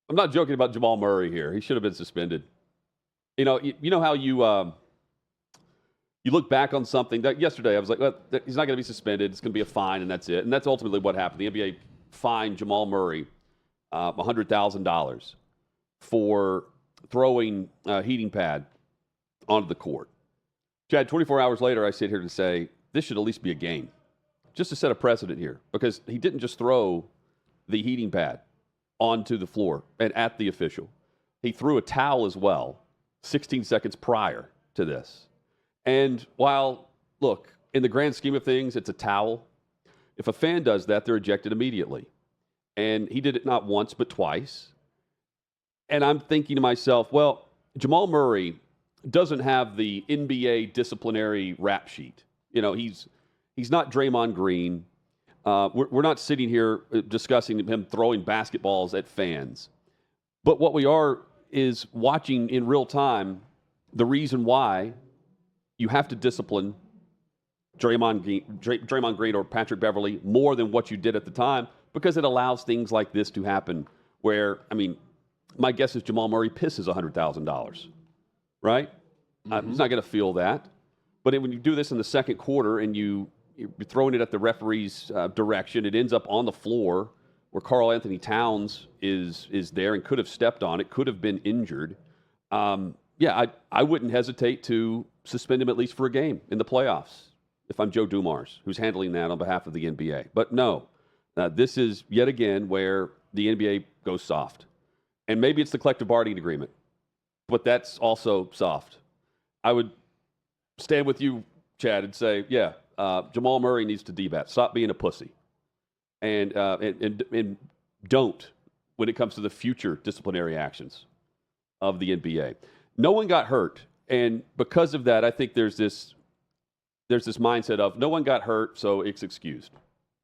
I'm not joking about Jamal Murray here. He should have been suspended. You know how you look back on something. Yesterday, I was like, well, he's not going to be suspended. It's going to be a fine, and that's it. And that's ultimately what happened. The NBA fined Jamal Murray $100,000 for throwing a heating pad onto the court. Chad, 24 hours later, I sit here to say this should at least be a game, just to set a precedent here, because he didn't just throw the heating pad onto the floor and at the official. He threw a towel as well 16 seconds prior to this. And while, look, in the grand scheme of things, it's a towel. If a fan does that, they're ejected immediately. And he did it not once, but twice. And I'm thinking to myself, well, Jamal Murray doesn't have the NBA disciplinary rap sheet. He's not Draymond Green. We're not sitting here discussing him throwing basketballs at fans. But what we are is watching in real time the reason why you have to discipline Draymond Green or Patrick Beverley more than what you did at the time, because it allows things like this to happen where, my guess is Jamal Murray pisses $100,000, right? Mm-hmm. He's not going to feel that. But when you do this in the second quarter and you're throwing it at the referee's direction, it ends up on the floor where Karl Anthony Towns is there and could have stepped on it, could have been injured. I wouldn't hesitate to suspend him at least for a game in the playoffs if I'm Joe Dumars, who's handling that on behalf of the NBA. But no, this is yet again where the NBA goes soft. And maybe it's the collective bargaining agreement, but that's also soft. I would stand with you, Chad, and say, Jamal Murray needs to debat. Stop being a pussy. And don't when it comes to the future disciplinary actions of the NBA. No one got hurt. And because of that, I think there's this mindset of no one got hurt, so it's excused.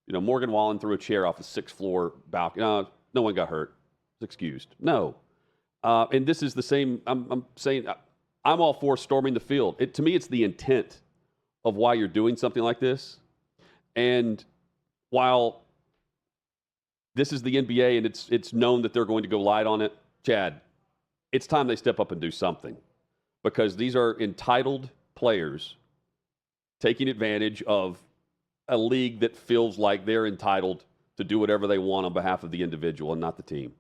Morgan Wallen threw a chair off a sixth floor balcony. No one got hurt. It's excused. No. And this is the same. I'm saying I'm all for storming the field. To me, it's the intent of why you're doing something like this. And while this is the NBA and it's known that they're going to go light on it, Chad, it's time they step up and do something, because these are entitled players taking advantage of a league that feels like they're entitled to do whatever they want on behalf of the individual and not the team.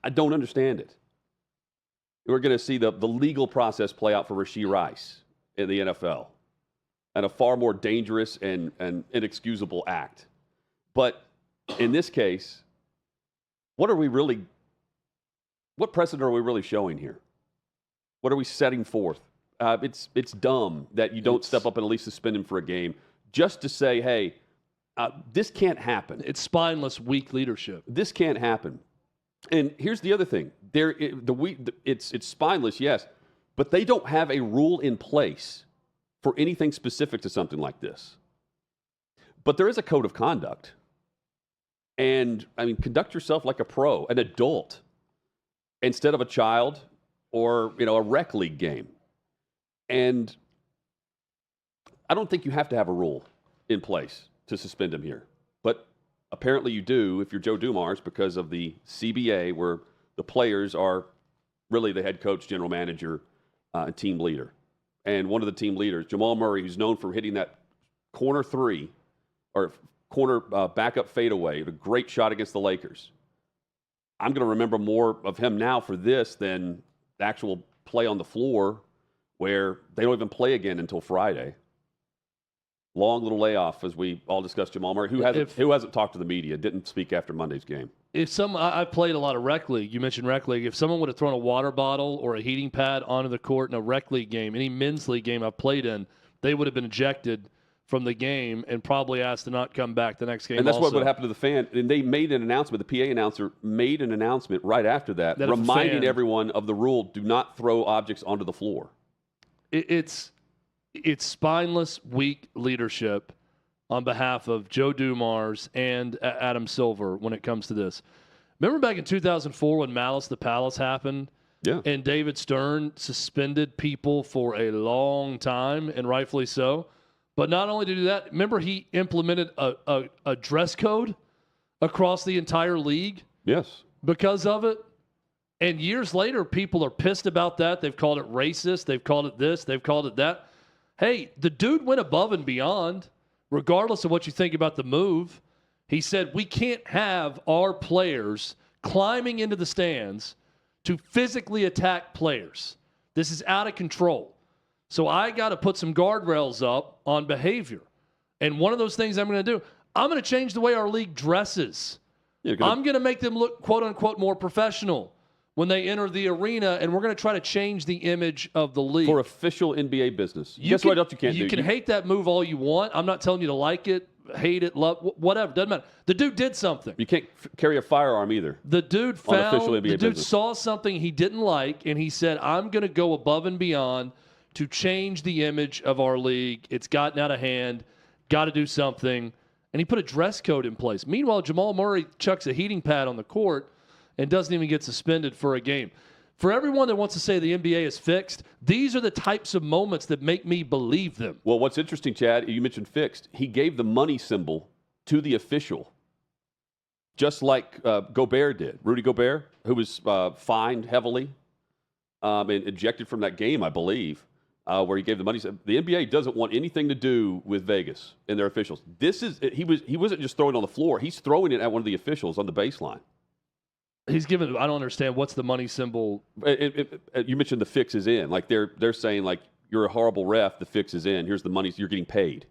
I don't understand it. We're going to see the legal process play out for Rashee Rice in the NFL, and a far more dangerous and inexcusable act. But in this case, what precedent are we really showing here? What are we setting forth? It's dumb that you don't step up and at least suspend him for a game just to say, hey, this can't happen. It's spineless, weak leadership. This can't happen. And here's the other thing. It's spineless, yes, but they don't have a rule in place for anything specific to something like this. But there is a code of conduct. And, conduct yourself like a pro, an adult, instead of a child or, a rec league game. And I don't think you have to have a rule in place to suspend him here. But apparently you do if you're Joe Dumars, because of the CBA, where the players are really the head coach, general manager, and team leader. And one of the team leaders, Jamal Murray, who's known for hitting that corner three or corner backup fadeaway, a great shot against the Lakers. I'm going to remember more of him now for this than the actual play on the floor, where they don't even play again until Friday. Long little layoff, as we all discussed. Jamal Murray, who hasn't talked to the media, didn't speak after Monday's game. I played a lot of rec league. You mentioned rec league. If someone would have thrown a water bottle or a heating pad onto the court in a rec league game, any men's league game I've played in, they would have been ejected from the game and probably asked to not come back the next game. And that's also. what would happen to the fan. And they made an announcement. The PA announcer made an announcement right after that reminding everyone of the rule: do not throw objects onto the floor. It's spineless, weak leadership on behalf of Joe Dumars and Adam Silver when it comes to this. Remember back in 2004 when Malice at the Palace happened? Yeah. And David Stern suspended people for a long time, and rightfully so. But not only to do that, remember he implemented a dress code across the entire league? Yes. Because of it? And years later, people are pissed about that. They've called it racist. They've called it this. They've called it that. Hey, the dude went above and beyond, regardless of what you think about the move. He said, we can't have our players climbing into the stands to physically attack players. This is out of control. So I got to put some guardrails up on behavior. And one of those things I'm going to do, I'm going to change the way our league dresses. I'm going to make them look, quote unquote, more professional when they enter the arena, and we're going to try to change the image of the league. For official NBA business. Guess what else you can't do? You can hate that move all you want. I'm not telling you to like it, hate it, love, whatever. Doesn't matter. The dude did something. You can't carry a firearm either. The dude saw something he didn't like, and he said, I'm going to go above and beyond to change the image of our league. It's gotten out of hand. Got to do something. And he put a dress code in place. Meanwhile, Jamal Murray chucks a heating pad on the court and doesn't even get suspended for a game. For everyone that wants to say the NBA is fixed, these are the types of moments that make me believe them. Well, what's interesting, Chad, you mentioned fixed. He gave the money symbol to the official, just like Gobert did. Rudy Gobert, who was fined heavily and ejected from that game, I believe, where he gave the money. The NBA doesn't want anything to do with Vegas and their officials. He wasn't just throwing it on the floor. He's throwing it at one of the officials on the baseline. He's given. I don't understand what's the money symbol. You mentioned the fix is in. Like they're saying like you're a horrible ref. The fix is in. Here's the money. You're getting paid.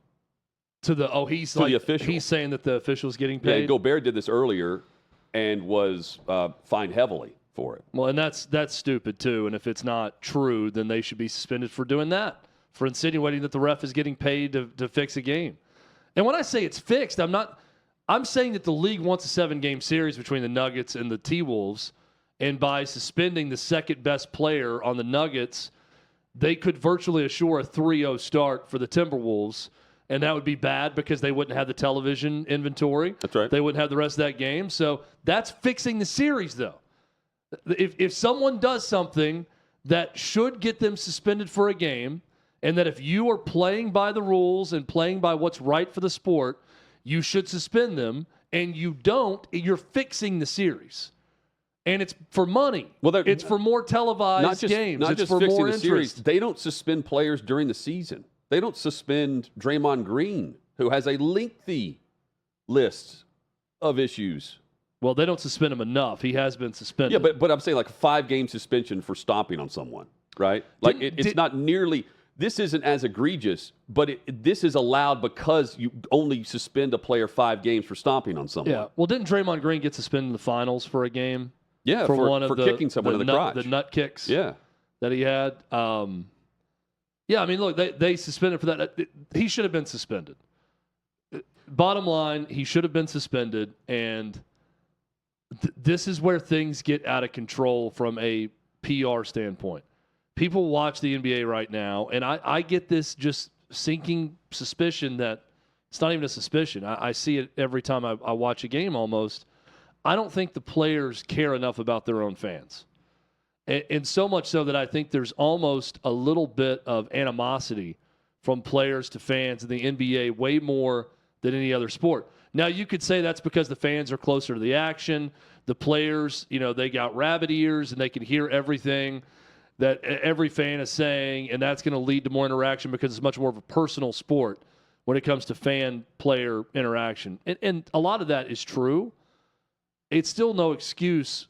The official. He's saying that the official's getting paid. Yeah, Gobert did this earlier, and was fined heavily for it. Well, and that's stupid too. And if it's not true, then they should be suspended for doing that, for insinuating that the ref is getting paid to fix a game. And when I say it's fixed, I'm saying that the league wants a 7-game series between the Nuggets and the T-Wolves, and by suspending the second best player on the Nuggets, they could virtually assure a 3-0 start for the Timberwolves, and that would be bad because they wouldn't have the television inventory. That's right. They wouldn't have the rest of that game. So that's fixing the series, though. If someone does something that should get them suspended for a game, and that if you are playing by the rules and playing by what's right for the sport, you should suspend them, and you don't, you're fixing the series. And it's for money. Well, it's for more televised games. Not it's just for fixing more the interest. series. They don't suspend players during the season. They don't suspend Draymond Green, who has a lengthy list of issues. Well, they don't suspend him enough. He has been suspended. Yeah, but I'm saying like a 5-game suspension for stomping on someone, right? Like it's not nearly. This isn't as egregious, but this is allowed because you only suspend a player 5 games for stomping on someone. Yeah. Well, didn't Draymond Green get suspended in the finals for a game? Yeah, for kicking someone in the crotch. The nut kicks. Yeah. That he had. Yeah, I mean, look, they suspended for that. He should have been suspended. Bottom line, he should have been suspended, and this is where things get out of control from a PR standpoint. People watch the NBA right now, and I get this just sinking suspicion that it's not even a suspicion. I see it every time I watch a game almost. I don't think the players care enough about their own fans. And so much so that I think there's almost a little bit of animosity from players to fans in the NBA, way more than any other sport. Now, you could say that's because the fans are closer to the action. The players, they got rabbit ears and they can hear everything that every fan is saying, and that's going to lead to more interaction because it's much more of a personal sport when it comes to fan-player interaction. And a lot of that is true. It's still no excuse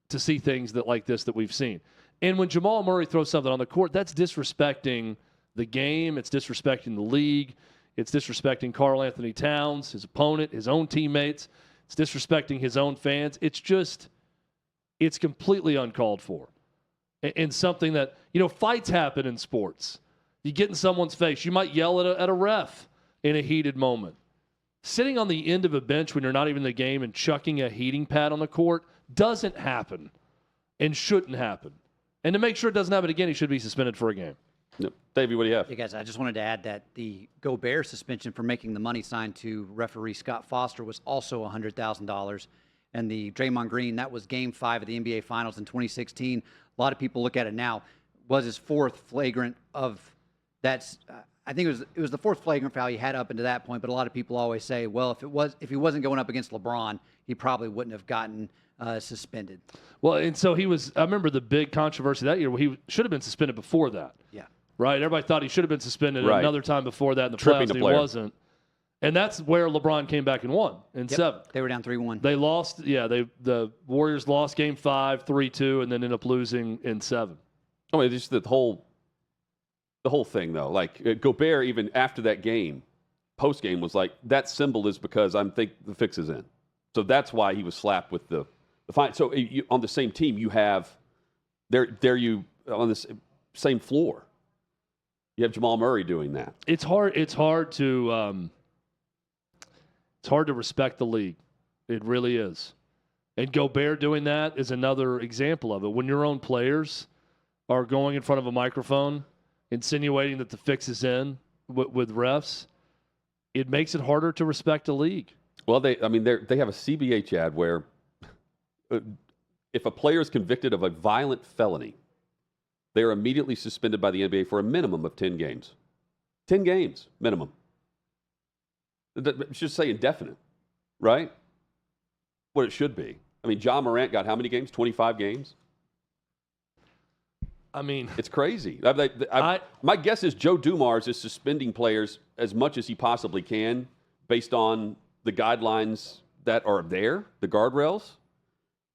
to see things like this that we've seen. And when Jamal Murray throws something on the court, that's disrespecting the game. It's disrespecting the league. It's disrespecting Karl Anthony Towns, his opponent, his own teammates. It's disrespecting his own fans. It's completely uncalled for. And something that, fights happen in sports. You get in someone's face. You might yell at a ref in a heated moment. Sitting on the end of a bench when you're not even in the game and chucking a heating pad on the court doesn't happen and shouldn't happen. And to make sure it doesn't happen again, he should be suspended for a game. Yep. Davey, what do you have? Hey, guys, I just wanted to add that the Gobert suspension for making the money sign to referee Scott Foster was also $100,000. And the Draymond Green, that was Game 5 of the NBA Finals in 2016. A lot of people look at it now. Was his 4th flagrant of that's I think it was the 4th flagrant foul he had up until that point. But a lot of people always say, well, if he wasn't going up against LeBron, he probably wouldn't have gotten suspended. Well, and so he was. I remember the big controversy that year where he should have been suspended before that. Yeah. Right. Everybody thought he should have been suspended Right. another time before that in the Tripping playoffs. the And he player. wasn't. And that's where LeBron came back and won in 7. They were down 3-1. They lost. Yeah. The Warriors lost Game 5, 3-2, and then ended up losing in 7. I mean, just the whole thing, though. Like, Gobert, even after that game, post-game, was like, that symbol is because I think the fix is in. So that's why he was slapped with the fine. So on the same team, you have, there you, on this same floor, you have Jamal Murray doing that. It's hard to respect the league. It really is. And Gobert doing that is another example of it. When your own players are going in front of a microphone insinuating that the fix is in with refs, it makes it harder to respect the league. Well, they have a CBH ad where if a player is convicted of a violent felony, they are immediately suspended by the NBA for a minimum of 10 games. 10 games, minimum. It should say indefinite, right? What it should be. I mean, John Morant got how many games? 25 games? I mean, it's crazy. My guess is Joe Dumars is suspending players as much as he possibly can based on the guidelines that are there, the guardrails.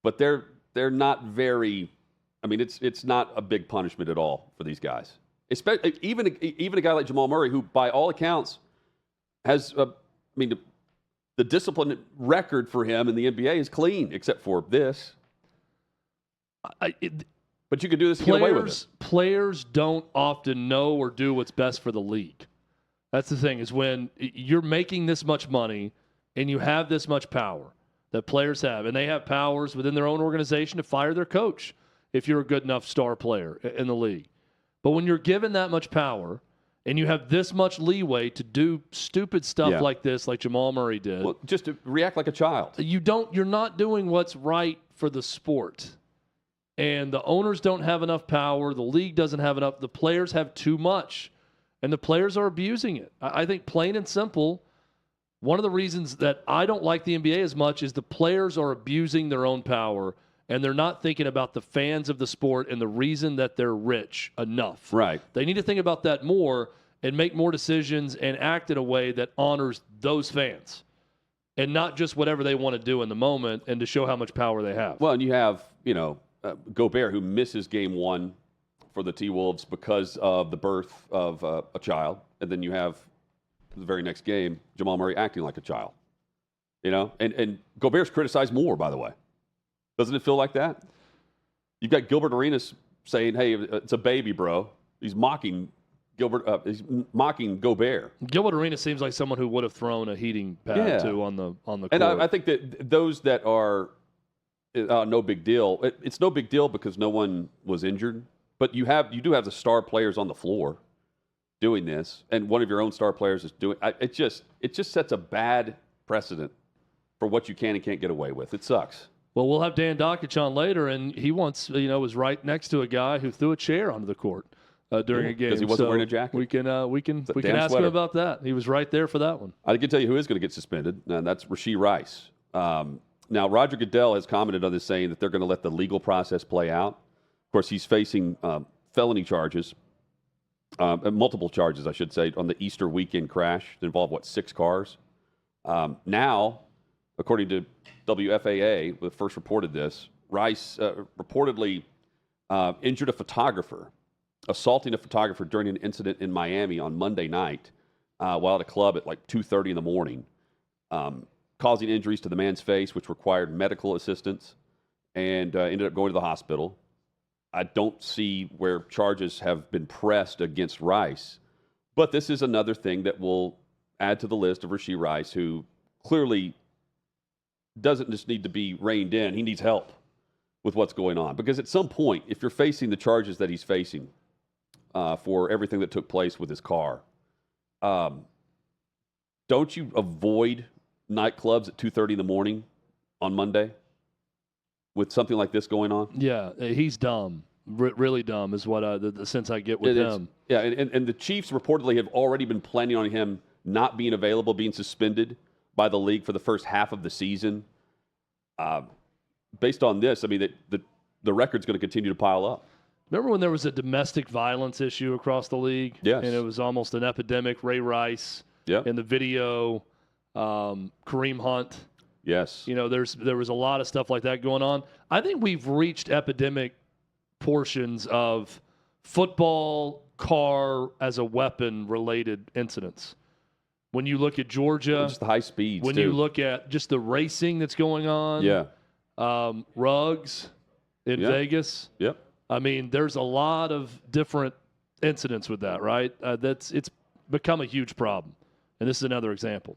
But they're not very. I mean, it's not a big punishment at all for these guys. Especially even a guy like Jamal Murray, who by all accounts has. The discipline record for him in the NBA is clean, except for this. But you could do this and get away with it. Players don't often know or do what's best for the league. That's the thing, is when you're making this much money and you have this much power that players have, and they have powers within their own organization to fire their coach if you're a good enough star player in the league. But when you're given that much power and you have this much leeway to do stupid stuff like this, like Jamal Murray did. Well, just to react like a child. You're not doing what's right for the sport. And the owners don't have enough power. The league doesn't have enough. The players have too much. And the players are abusing it. I think plain and simple, one of the reasons that I don't like the NBA as much is the players are abusing their own power, and they're not thinking about the fans of the sport and the reason that they're rich enough. Right. They need to think about that more and make more decisions and act in a way that honors those fans and not just whatever they want to do in the moment and to show how much power they have. Well, and you have, Gobert, who misses game 1 for the T-Wolves because of the birth of a child. And then you have the very next game, Jamal Murray acting like a child. And Gobert's criticized more, by the way. Doesn't it feel like that? You've got Gilbert Arenas saying, hey, it's a baby, bro. He's mocking Gobert. Gilbert Arenas seems like someone who would have thrown a heating pad too on the court. And I think that those that are no big deal. It's no big deal because no one was injured. But you do have the star players on the floor doing this, and one of your own star players is doing. It just sets a bad precedent for what you can and can't get away with. It sucks. Well, we'll have Dan Dockich on later, and he once was right next to a guy who threw a chair onto the court during a game because he wasn't wearing a jacket. We can ask him about that. He was right there for that one. I can tell you who is going to get suspended, and that's Rashee Rice. Now, Roger Goodell has commented on this, saying that they're going to let the legal process play out. Of course, he's facing felony charges, multiple charges, I should say, on the Easter weekend crash that involved, 6 cars. Now, according to WFAA, when first reported this, Rice reportedly injured a photographer, assaulting a photographer during an incident in Miami on Monday night while at a club at 2:30 in the morning, causing injuries to the man's face, which required medical assistance, and ended up going to the hospital. I don't see where charges have been pressed against Rice, but this is another thing that will add to the list of Rashee Rice, who clearly doesn't just need to be reined in. He needs help with what's going on. Because at some point, if you're facing the charges that he's facing for everything that took place with his car, don't you avoid nightclubs at 2:30 in the morning on Monday with something like this going on? Yeah, he's dumb. Really dumb is what the sense I get with him. Yeah, and the Chiefs reportedly have already been planning on him not being available, being suspended by the league for the first half of the season. based on this, I mean, the record's going to continue to pile up. Remember when there was a domestic violence issue across the league? Yes. And it was almost an epidemic. Ray Rice Yep. in the video, Kareem Hunt. Yes. You know, there was a lot of stuff like that going on. I think we've reached epidemic portions of football, car as a weapon related incidents. When you look at Georgia, Just the high speeds. when too. you look at just the racing that's going on, Yeah. Ruggs in Yep. Vegas. Yep. I mean, there's a lot of different incidents with that, right? It's become a huge problem, and this is another example.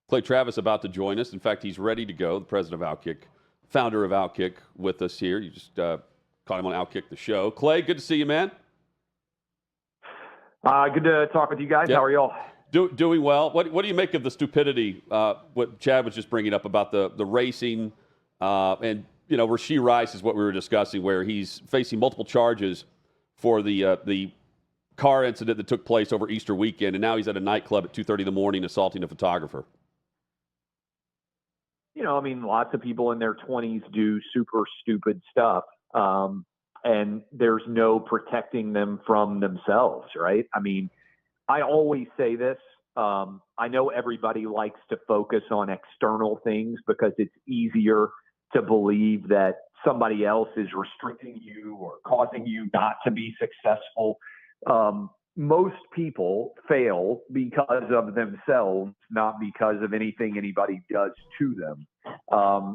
Clay Travis about to join us. In fact, he's ready to go. The president of OutKick, founder of OutKick, with us here. You just caught him on OutKick the show. Clay, good to see you, man. Good to talk with you guys. Yep. How are y'all? Doing well. What do you make of the stupidity? What Chad was just bringing up about the racing, and Rashee Rice is what we were discussing, where he's facing multiple charges for the car incident that took place over Easter weekend, and now he's at a nightclub at 2:30 in the morning assaulting a photographer. Lots of people in their 20s do super stupid stuff, and there's no protecting them from themselves, right? I mean, I always say this. I know everybody likes to focus on external things because it's easier to believe that somebody else is restricting you or causing you not to be successful. Most people fail because of themselves, not because of anything anybody does to them.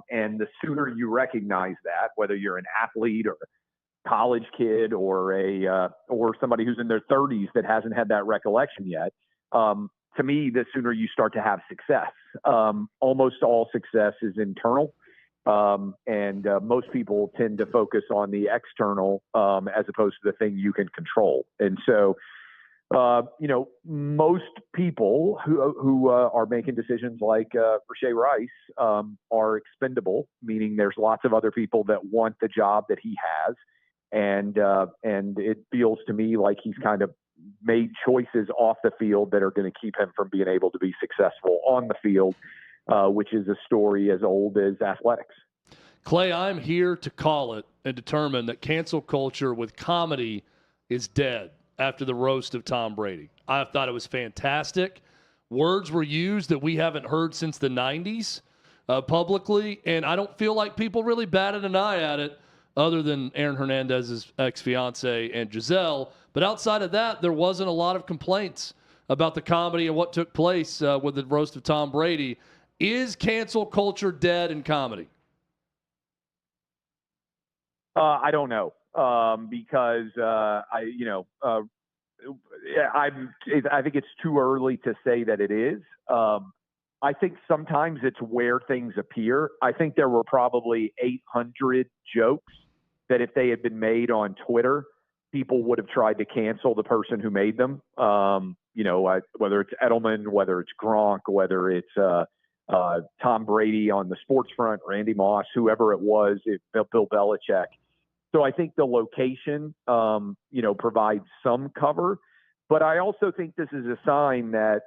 And the sooner you recognize that, whether you're an athlete or a college kid or or somebody who's in their 30s that hasn't had that recollection yet, to me, the sooner you start to have success. Almost all success is internal. And most people tend to focus on the external as opposed to the thing you can control. And so, most people who are making decisions like Rashee Rice are expendable, meaning there's lots of other people that want the job that he has. And it feels to me like he's kind of made choices off the field that are going to keep him from being able to be successful on the field, which is a story as old as athletics. Clay, I'm here to call it and determine that cancel culture with comedy is dead after the roast of Tom Brady. I thought it was fantastic. Words were used that we haven't heard since the 90s publicly, and I don't feel like people really batted an eye at it other than Aaron Hernandez's ex-fiancée and Giselle. But outside of that, there wasn't a lot of complaints about the comedy and what took place with the roast of Tom Brady. Is cancel culture dead in comedy? I don't know because I think it's too early to say that it is. I think sometimes it's where things appear. I think there were probably 800 jokes that if they had been made on Twitter, people would have tried to cancel the person who made them. Whether it's Edelman, whether it's Gronk, whether it's Tom Brady on the sports front, Randy Moss, whoever it was, Bill Belichick. So I think the location, provides some cover. But I also think this is a sign that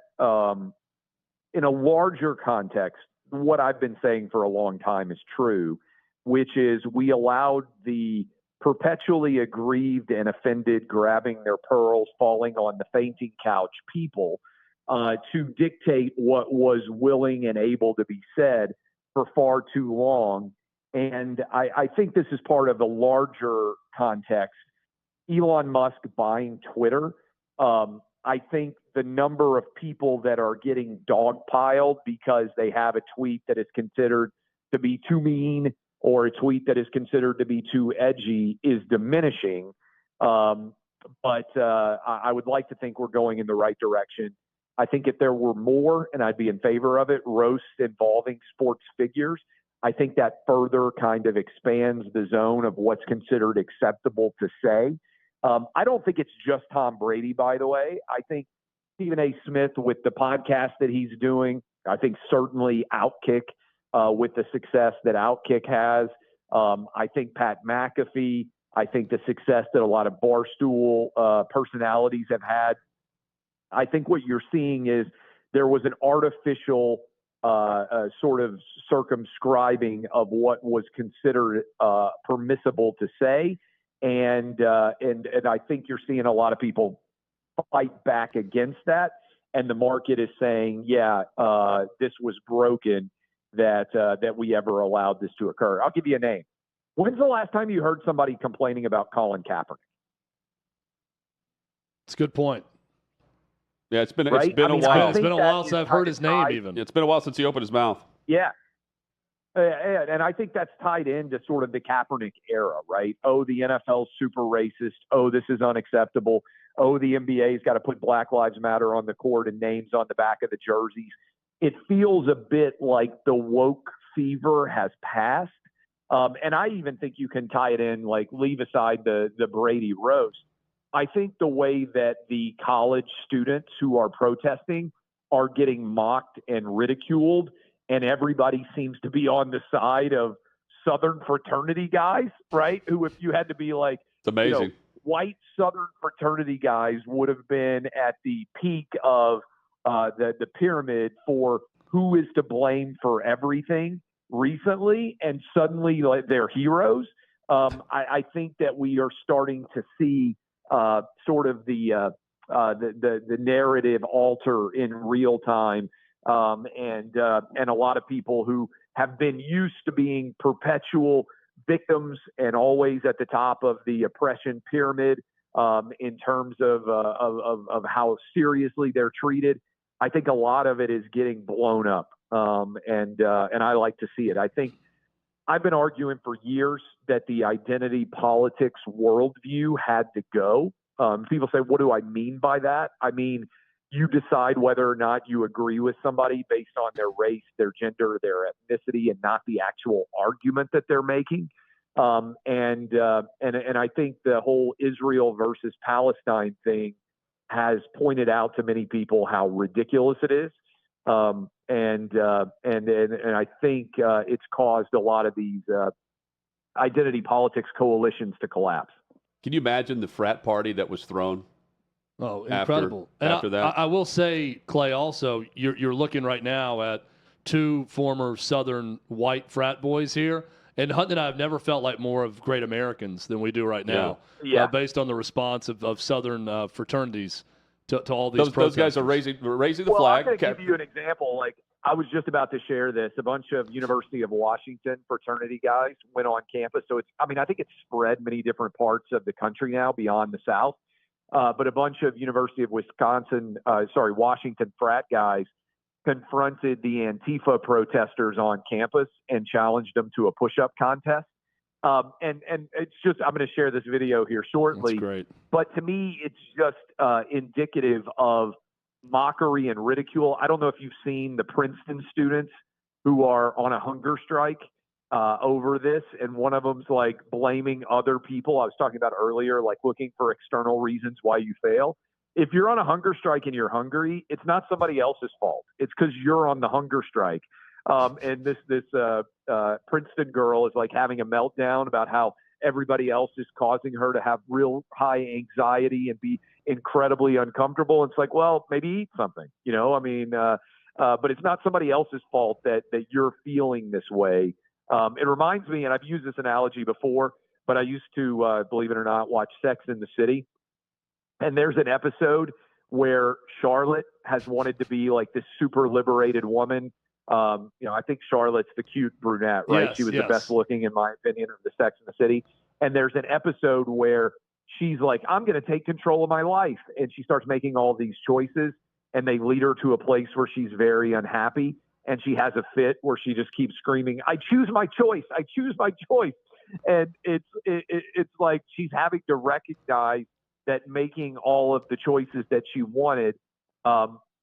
in a larger context, what I've been saying for a long time is true, which is we allowed the perpetually aggrieved and offended, grabbing their pearls, falling on the fainting couch people to dictate what was willing and able to be said for far too long. And I think this is part of the larger context. Elon Musk buying Twitter, I think the number of people that are getting dogpiled because they have a tweet that is considered to be too mean or a tweet that is considered to be too edgy is diminishing. But I would like to think we're going in the right direction. I think if there were more, and I'd be in favor of it, roasts involving sports figures, I think that further kind of expands the zone of what's considered acceptable to say. I don't think it's just Tom Brady, by the way. I think Stephen A. Smith with the podcast that he's doing, I think certainly OutKick with the success that OutKick has. I think Pat McAfee, I think the success that a lot of Barstool personalities have had. I think what you're seeing is there was an artificial sort of circumscribing of what was considered permissible to say, and I think you're seeing a lot of people fight back against that, and the market is saying, yeah, this was broken that we ever allowed this to occur. I'll give you a name. When's the last time you heard somebody complaining about Colin Kaepernick? It's a good point. Yeah, it's been Right? a while. It's been a while since I've heard his name even. It's been a while since he opened his mouth. Yeah. And I think that's tied into sort of the Kaepernick era, right? Oh, the NFL's super racist. Oh, this is unacceptable. Oh, the NBA's got to put Black Lives Matter on the court and names on the back of the jerseys. It feels a bit like the woke fever has passed. And I even think you can tie it in, like leave aside the Brady roast. I think the way that the college students who are protesting are getting mocked and ridiculed, and everybody seems to be on the side of Southern fraternity guys, right? Who, if you had to be like, It's amazing. White Southern fraternity guys would have been at the peak of the pyramid for who is to blame for everything recently, and suddenly like, they're heroes. I think that we are starting to see sort of the narrative alter in real time, and a lot of people who have been used to being perpetual victims and always at the top of the oppression pyramid in terms of how seriously they're treated. I think a lot of it is getting blown up, and I like to see it. I think I've been arguing for years that the identity politics worldview had to go. People say, what do I mean by that? I mean, you decide whether or not you agree with somebody based on their race, their gender, their ethnicity, and not the actual argument that they're making. And I think the whole Israel versus Palestine thing has pointed out to many people how ridiculous it is. And I think it's caused a lot of these identity politics coalitions to collapse. Can you imagine the frat party that was thrown? Oh, incredible! After that, I will say, Clay, also, you're looking right now at two former Southern white frat boys here. And Hunt and I have never felt like more of great Americans than we do right now, based on the response of Southern fraternities to all these protesters. Those guys are raising the flag. I'm going to give you an example. Like, I was just about to share this. A bunch of University of Washington fraternity guys went on campus. So I think it's spread many different parts of the country now beyond the South. But a bunch of University of Washington frat guys confronted the Antifa protesters on campus and challenged them to a push-up contest. And it's just, I'm going to share this video here shortly. That's great. But to me, it's just indicative of mockery and ridicule. I don't know if you've seen the Princeton students who are on a hunger strike over this, and one of them's like blaming other people. I was talking about earlier, like looking for external reasons why you fail. If you're on a hunger strike and you're hungry, it's not somebody else's fault. It's because you're on the hunger strike. And this Princeton girl is like having a meltdown about how everybody else is causing her to have real high anxiety and be incredibly uncomfortable. It's like, well, maybe eat something, but it's not somebody else's fault that you're feeling this way. It reminds me, and I've used this analogy before, but I used to, believe it or not, watch Sex and the City. And there's an episode where Charlotte has wanted to be like this super liberated woman. I think Charlotte's the cute brunette, right? Yes, she was the best looking, in my opinion, of the Sex and the City. And there's an episode where she's like, I'm going to take control of my life. And she starts making all these choices, and they lead her to a place where she's very unhappy. And she has a fit where she just keeps screaming, I choose my choice. I choose my choice. And it's like she's having to recognize that making all of the choices that she wanted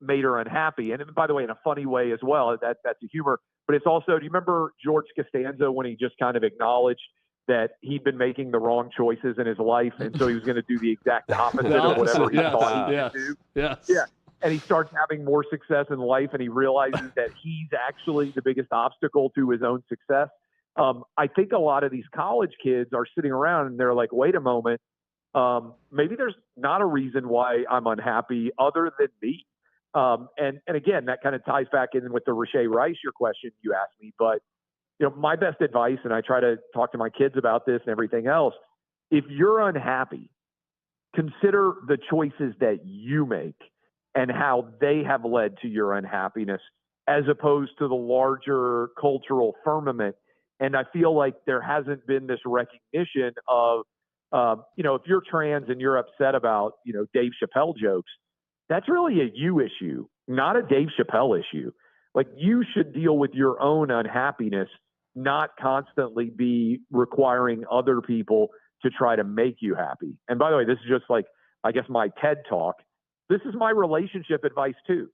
made her unhappy. And by the way, in a funny way as well, that's a humor. But it's also, do you remember George Costanza when he just kind of acknowledged that he'd been making the wrong choices in his life, and so he was going to do the exact opposite of whatever he thought he would do? Yes. Yeah. And he starts having more success in life, and he realizes that he's actually the biggest obstacle to his own success. I think a lot of these college kids are sitting around and they're like, wait a moment, maybe there's not a reason why I'm unhappy other than me. And again, that kind of ties back in with the Rashee Rice, your question you asked me. But, my best advice, and I try to talk to my kids about this and everything else, if you're unhappy, consider the choices that you make and how they have led to your unhappiness as opposed to the larger cultural firmament. And I feel like there hasn't been this recognition of, if you're trans and you're upset about, Dave Chappelle jokes, that's really a you issue, not a Dave Chappelle issue. Like, you should deal with your own unhappiness, not constantly be requiring other people to try to make you happy. And by the way, this is just like, I guess, my TED talk. This is my relationship advice too.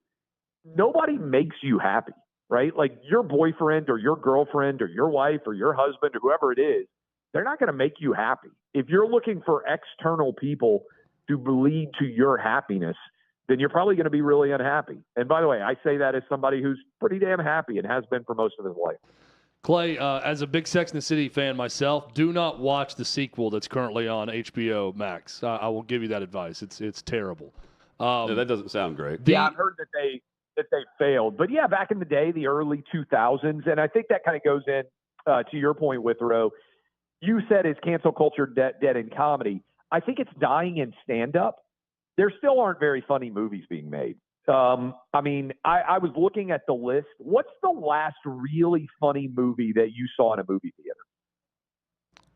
Nobody makes you happy, right? Like, your boyfriend or your girlfriend or your wife or your husband or whoever it is, they're not going to make you happy. If you're looking for external people to lead to your happiness, then you're probably going to be really unhappy. And by the way, I say that as somebody who's pretty damn happy and has been for most of his life. Clay, as a big Sex and the City fan myself, do not watch the sequel that's currently on HBO Max. I will give you that advice. It's terrible. Yeah, that doesn't sound great. Yeah, I've heard that they failed. But yeah, back in the day, the early 2000s, and I think that kind of goes in to your point, Withrow. You said, is cancel culture dead in comedy? I think it's dying in stand-up. There still aren't very funny movies being made. I was looking at the list. What's the last really funny movie that you saw in a movie theater?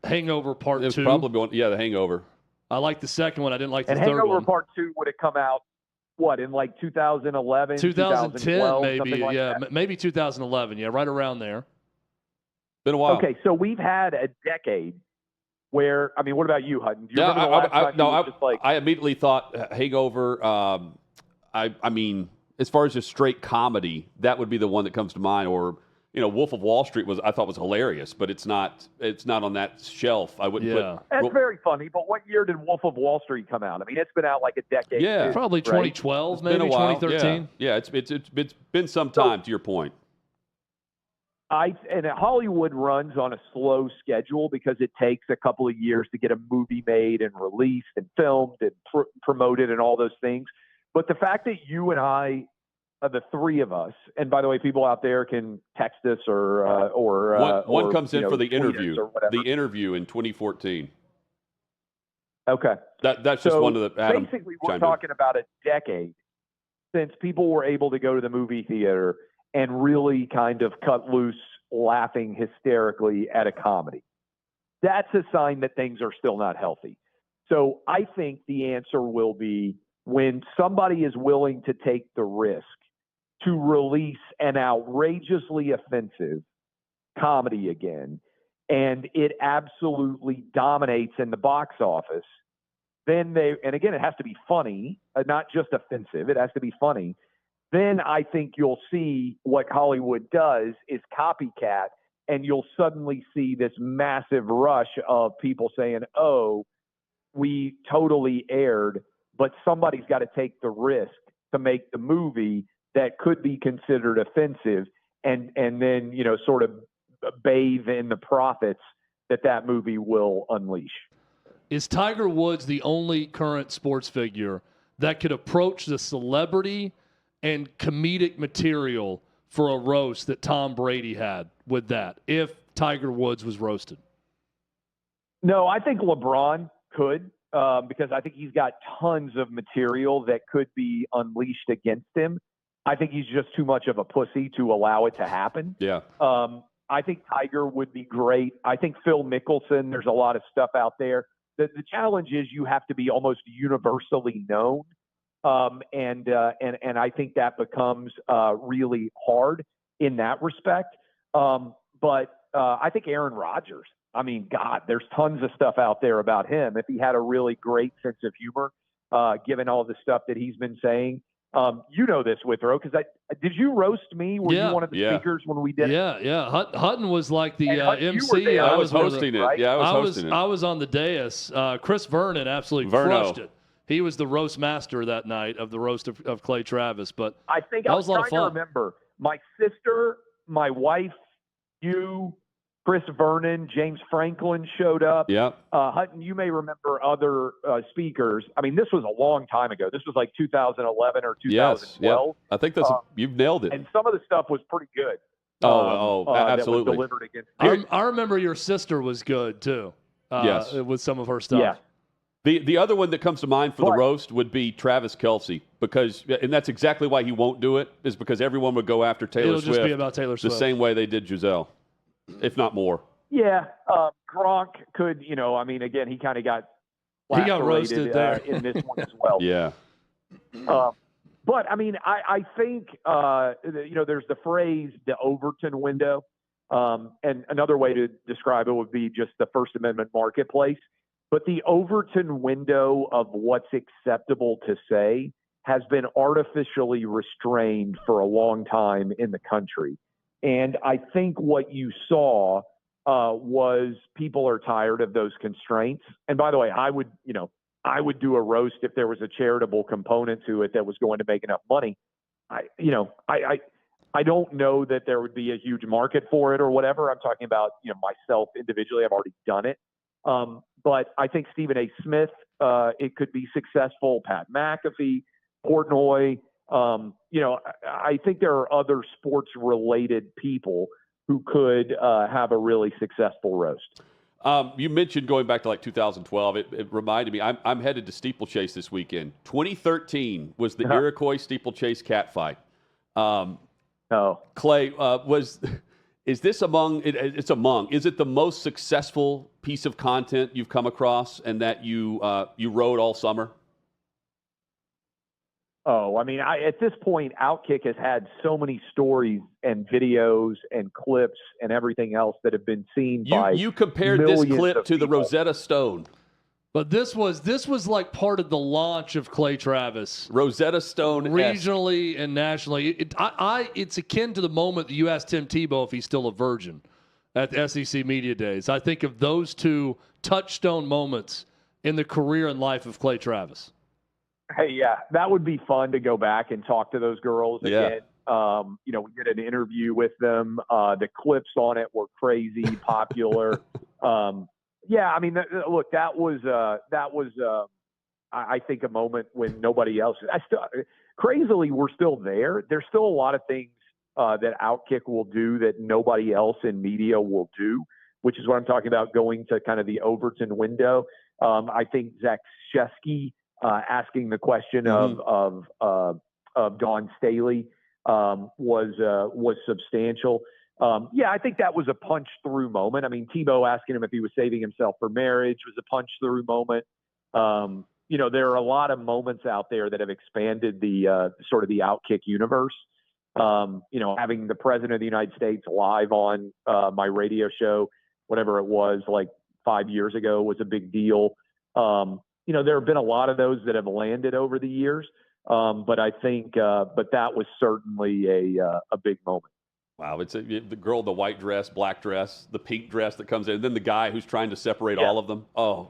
Hangover Part 2. It was probably one, The Hangover. I liked the second one. I didn't like the third Hangover one. Part 2 would have come out, in like 2011, 2010, maybe. Like yeah, that? Maybe 2011. Yeah, right around there. Been a while. Okay, so we've had a decade where, what about you, Hutton? Do you remember the last time I immediately thought Hangover. As far as just straight comedy, that would be the one that comes to mind. Or, Wolf of Wall Street I thought was hilarious, but it's not on that shelf. I wouldn't put. That's very funny. But what year did Wolf of Wall Street come out? It's been out like a decade. Yeah, probably 2012, right? maybe 2013. Yeah, it's been some time. To your point. And Hollywood runs on a slow schedule because it takes a couple of years to get a movie made and released and filmed and promoted and all those things. But the fact that you and I, the three of us, and by the way, people out there can text us one comes in for the interview. The interview in 2014. Okay, that's just one of the. Adam, basically, we're talking about a decade since people were able to go to the movie theater and really kind of cut loose, laughing hysterically at a comedy. That's a sign that things are still not healthy. So I think the answer will be when somebody is willing to take the risk to release an outrageously offensive comedy again, and it absolutely dominates in the box office, then and again, it has to be funny, not just offensive. It has to be funny. Then I think you'll see what Hollywood does is copycat, and you'll suddenly see this massive rush of people saying, oh, we totally aired, but somebody's got to take the risk to make the movie that could be considered offensive and then, sort of bathe in the profits that movie will unleash. Is Tiger Woods the only current sports figure that could approach the celebrity and comedic material for a roast that Tom Brady had with that, if Tiger Woods was roasted? No, I think LeBron could, because I think he's got tons of material that could be unleashed against him. I think he's just too much of a pussy to allow it to happen. Yeah. I think Tiger would be great. I think Phil Mickelson, there's a lot of stuff out there. The challenge is you have to be almost universally known. And I think that becomes really hard in that respect. But I think Aaron Rodgers, God, there's tons of stuff out there about him. If he had a really great sense of humor, given all the stuff that he's been saying. You know this, Withrow, because did you roast me? Were you one of the speakers when we did it? Yeah. Hutton was like the MC. I was hosting it. Right? Yeah, I was hosting it. I was on the dais. Chris Vernon absolutely crushed it. He was the roast master that night of the roast of Clay Travis. But I think that I was a lot of fun. To remember my sister, my wife, you, Chris Vernon, James Franklin showed up. Yeah. Hutton, you may remember other speakers. I mean, this was a long time ago. This was like 2011 or 2012. Yes. I think you've nailed it. And some of the stuff was pretty good. Absolutely. That was delivered against. I remember your sister was good too. Yes. With some of her stuff. Yeah. The other one that comes to mind for the roast would be Travis Kelce, and that's exactly why he won't do it, is because everyone would go after Taylor It'll Swift. just be about Taylor Swift. The same way they did Giselle, if not more. Yeah. Gronk could, again, he kind of got roasted there in this one as well. Yeah. But, I think, there's the phrase, the Overton window. And another way to describe it would be just the First Amendment marketplace. But the Overton window of what's acceptable to say has been artificially restrained for a long time in the country. And I think what you saw was people are tired of those constraints. And by the way, I would do a roast if there was a charitable component to it that was going to make enough money. I don't know that there would be a huge market for it or whatever. I'm talking about, myself individually. I've already done it. But I think Stephen A. Smith, it could be successful. Pat McAfee, Portnoy. I think there are other sports-related people who could have a really successful roast. You mentioned going back to like 2012. It reminded me, I'm headed to Steeplechase this weekend. 2013 was the Iroquois Steeplechase cat fight. Clay, is it the most successful piece of content you've come across and that you wrote all summer? At this point, OutKick has had so many stories and videos and clips and everything else that have been seen by you compared this clip to the Rosetta Stone. But this was like part of the launch of Clay Travis. Rosetta Stone regionally and nationally. It's akin to the moment that you asked Tim Tebow if he's still a virgin at the SEC Media Days. I think of those two touchstone moments in the career and life of Clay Travis. Hey, yeah, that would be fun to go back and talk to those girls again. We did an interview with them. The clips on it were crazy popular. Look, that was I think a moment when nobody else. Crazily, we're still there. There's still a lot of things that OutKick will do that nobody else in media will do, which is what I'm talking about. Going to kind of the Overton window. I think Zach Shesky asking the question of Dawn Staley was substantial. I think that was a punch-through moment. Tebow asking him if he was saving himself for marriage was a punch-through moment. There are a lot of moments out there that have expanded the sort of the OutKick universe. Having the President of the United States live on my radio show, whatever it was, like 5 years ago, was a big deal. There have been a lot of those that have landed over the years, but I think, but that was certainly a big moment. Wow, it's the girl in the white dress, black dress, the pink dress that comes in, and then the guy who's trying to separate all of them. Oh,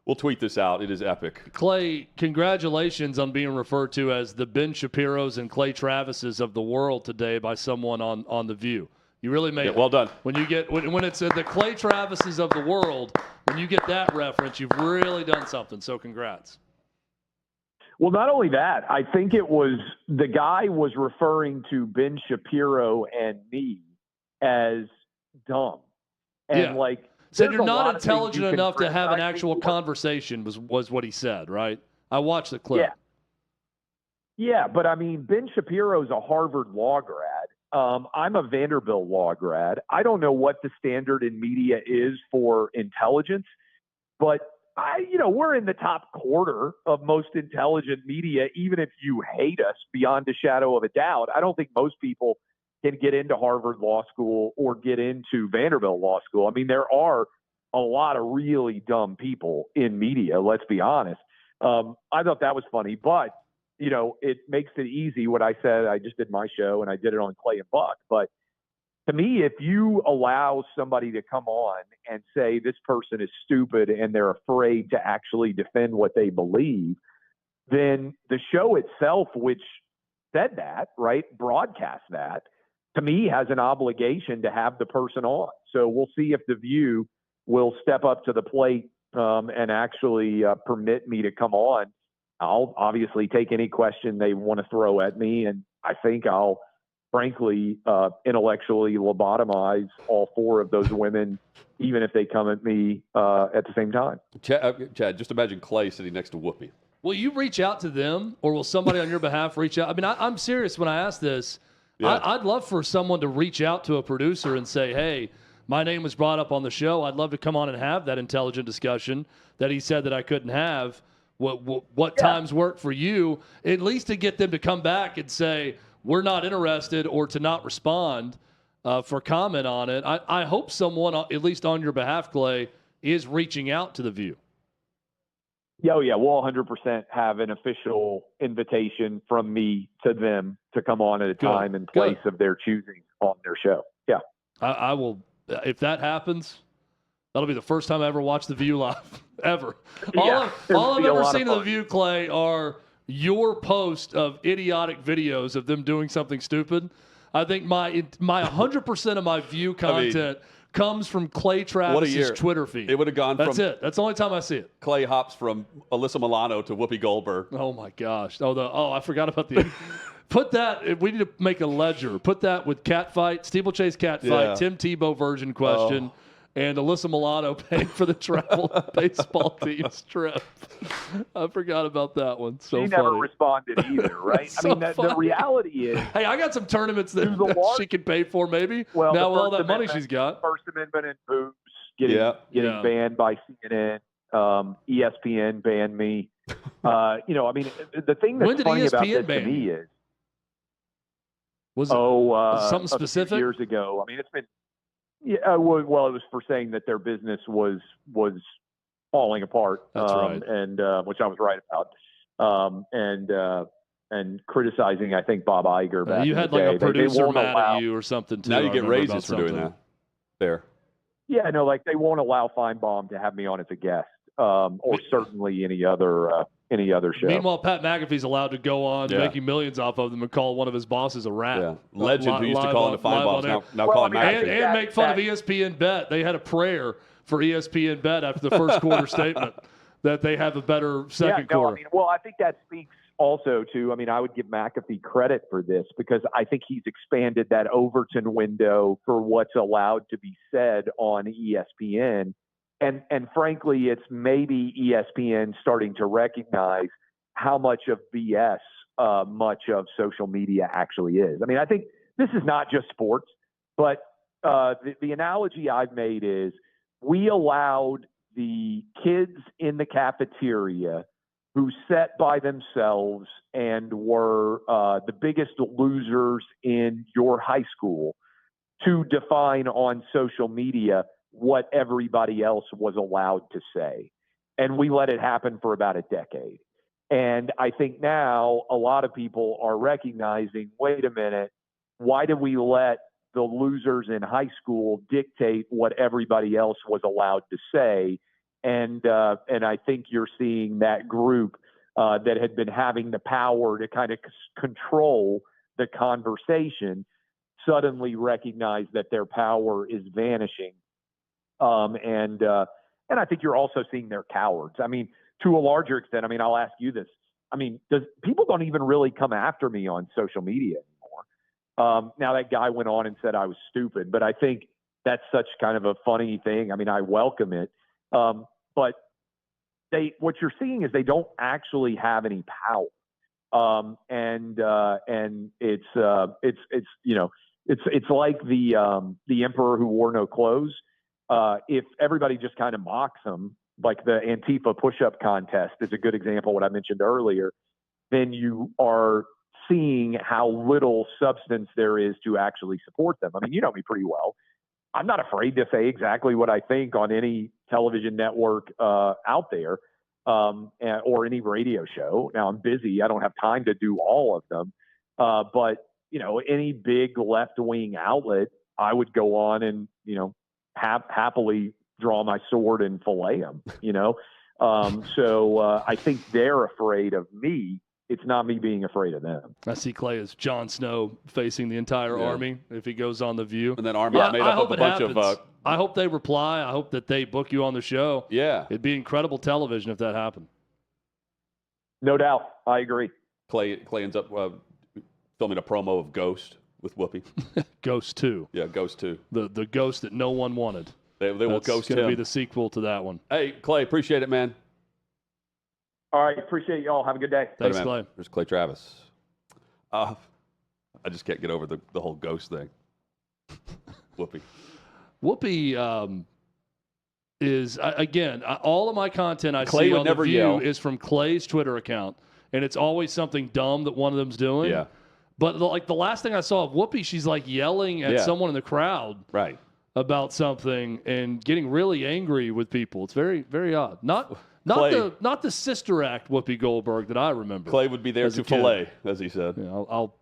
we'll tweet this out. It is epic. Clay, congratulations on being referred to as the Ben Shapiro's and Clay Travis's of the world today by someone on The View. You really made it. Well done. When it's the Clay Travis's of the world, when you get that reference, you've really done something. So congrats. Well, not only that, I think it was the guy was referring to Ben Shapiro and me as dumb. And said you're not intelligent enough to have an actual conversation was what he said, right? I watched the clip. Yeah, but Ben Shapiro's a Harvard law grad. I'm a Vanderbilt law grad. I don't know what the standard in media is for intelligence, but we're in the top quarter of most intelligent media, even if you hate us beyond a shadow of a doubt. I don't think most people can get into Harvard Law School or get into Vanderbilt Law School. There are a lot of really dumb people in media, let's be honest. I thought that was funny, but, it makes it easy what I said. I just did my show and I did it on Clay and Buck. But to me, if you allow somebody to come on and say this person is stupid and they're afraid to actually defend what they believe, then the show itself, which said that, right, broadcast that, to me, has an obligation to have the person on. So we'll see if The View will step up to the plate and actually permit me to come on. I'll obviously take any question they want to throw at me, and I think I'll, frankly, intellectually lobotomize all 4 of those women, even if they come at me at the same time. Chad, just imagine Clay sitting next to Whoopi. Will you reach out to them, or will somebody on your behalf reach out? I mean, I'm serious when I ask this. Yeah. I'd love for someone to reach out to a producer and say, hey, my name was brought up on the show. I'd love to come on and have that intelligent discussion that he said that I couldn't have. What times work for you, at least to get them to come back and say, we're not interested, or to not respond for comment on it. I hope someone, at least on your behalf, Clay, is reaching out to The View. Yeah, we'll 100% have an official invitation from me to them to come on at a time and place of their choosing on their show. Yeah. I will, if that happens, that'll be the first time I ever watch The View live, ever. All I've ever seen of The View, Clay, are your post of idiotic videos of them doing something stupid. I think my 100% of my View content comes from Clay Travis's Twitter feed. It would have gone That's it. That's the only time I see it. Clay hops from Alyssa Milano to Whoopi Goldberg. Oh, my gosh. I forgot about the – put that – we need to make a ledger. Put that with Catfight, Steeplechase Catfight, Tim Tebow version question. And Alyssa Milano paying for the travel baseball team's trip. I forgot about that one. So she funny. never responded either, right? So I mean, the reality is, hey, I got some tournaments that she can pay for, maybe. Well, now with all that money she's got. First Amendment and boobs getting banned by CNN. ESPN banned me. I mean, the thing that's funny about this to me is, was it something a specific? few years ago. I mean, it's been. Yeah, well, it was for saying that their business was falling apart. That's right, and which I was right about. And criticizing, I think, Bob Iger back. You had like day. a producer they mad at you or something too. Now you get raises for doing that. Fair. Yeah, no, like they won't allow Feinbaum to have me on as a guest, or certainly any other show. Meanwhile, Pat McAfee's allowed to go on making millions off of them and call one of his bosses a rat. Yeah. Legend who used to call into Feinbaum now calling McAfee. And make fun of ESPN Bet. They had a prayer for ESPN Bet after the first quarter statement that they have a better second quarter. I mean, I think that speaks also to, I would give McAfee credit for this because I think he's expanded that Overton window for what's allowed to be said on ESPN. And frankly, it's maybe ESPN starting to recognize how much of BS much of social media actually is. I mean, I think this is not just sports, but the analogy I've made is we allowed the kids in the cafeteria who sat by themselves and were the biggest losers in your high school to define on social media what everybody else was allowed to say. And we let it happen for about a decade. And I think now a lot of people are recognizing, wait a minute, why did we let the losers in high school dictate what everybody else was allowed to say? And I think you're seeing that group that had been having the power to kind of control the conversation suddenly recognize that their power is vanishing. And I think you're also seeing they're cowards. I mean, to a larger extent, I'll ask you this. People don't even really come after me on social media anymore. Now that guy went on and said I was stupid, but I think that's such kind of a funny thing. I welcome it. But what you're seeing is they don't actually have any power. And it's like the emperor who wore no clothes. If everybody just kind of mocks them, like the Antifa push-up contest is a good example of what I mentioned earlier, then you are seeing how little substance there is to actually support them. You know me pretty well. I'm not afraid to say exactly what I think on any television network out there or any radio show. Now, I'm busy. I don't have time to do all of them. But, any big left-wing outlet, I would go on and, happily draw my sword and fillet them, So I think they're afraid of me it's not me being afraid of them. I see Clay as Jon Snow facing the entire army if he goes on The View. And then Army's made up of a bunch of. I hope they reply. I hope that they book you on the show. Yeah. It'd be incredible television if that happened. No doubt. I agree. Clay ends up filming a promo of Ghost with Whoopi. Ghost 2. Yeah, Ghost 2. The ghost that no one wanted. They will ghost him. It's going to be the sequel to that one. Hey, Clay, appreciate it, man. All right. Appreciate y'all. Have a good day. Thanks, Later, Clay. There's Clay Travis. I just can't get over the whole Ghost thing. Whoopi. Whoopi is, again, all of my content I Clay see would on never The View yell. is from Clay's Twitter account, and it's always something dumb that one of them's doing. Yeah. But like the last thing I saw of Whoopi, she's like yelling at someone in the crowd Right. about something and getting really angry with people. It's very, very odd. Not Clay. not the sister act Whoopi Goldberg that I remember. Clay would be there as a to kid. fillet, as he said. Yeah,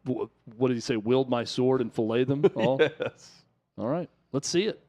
what did he say? Wield my sword and fillet them all. Yes. All right, let's see it.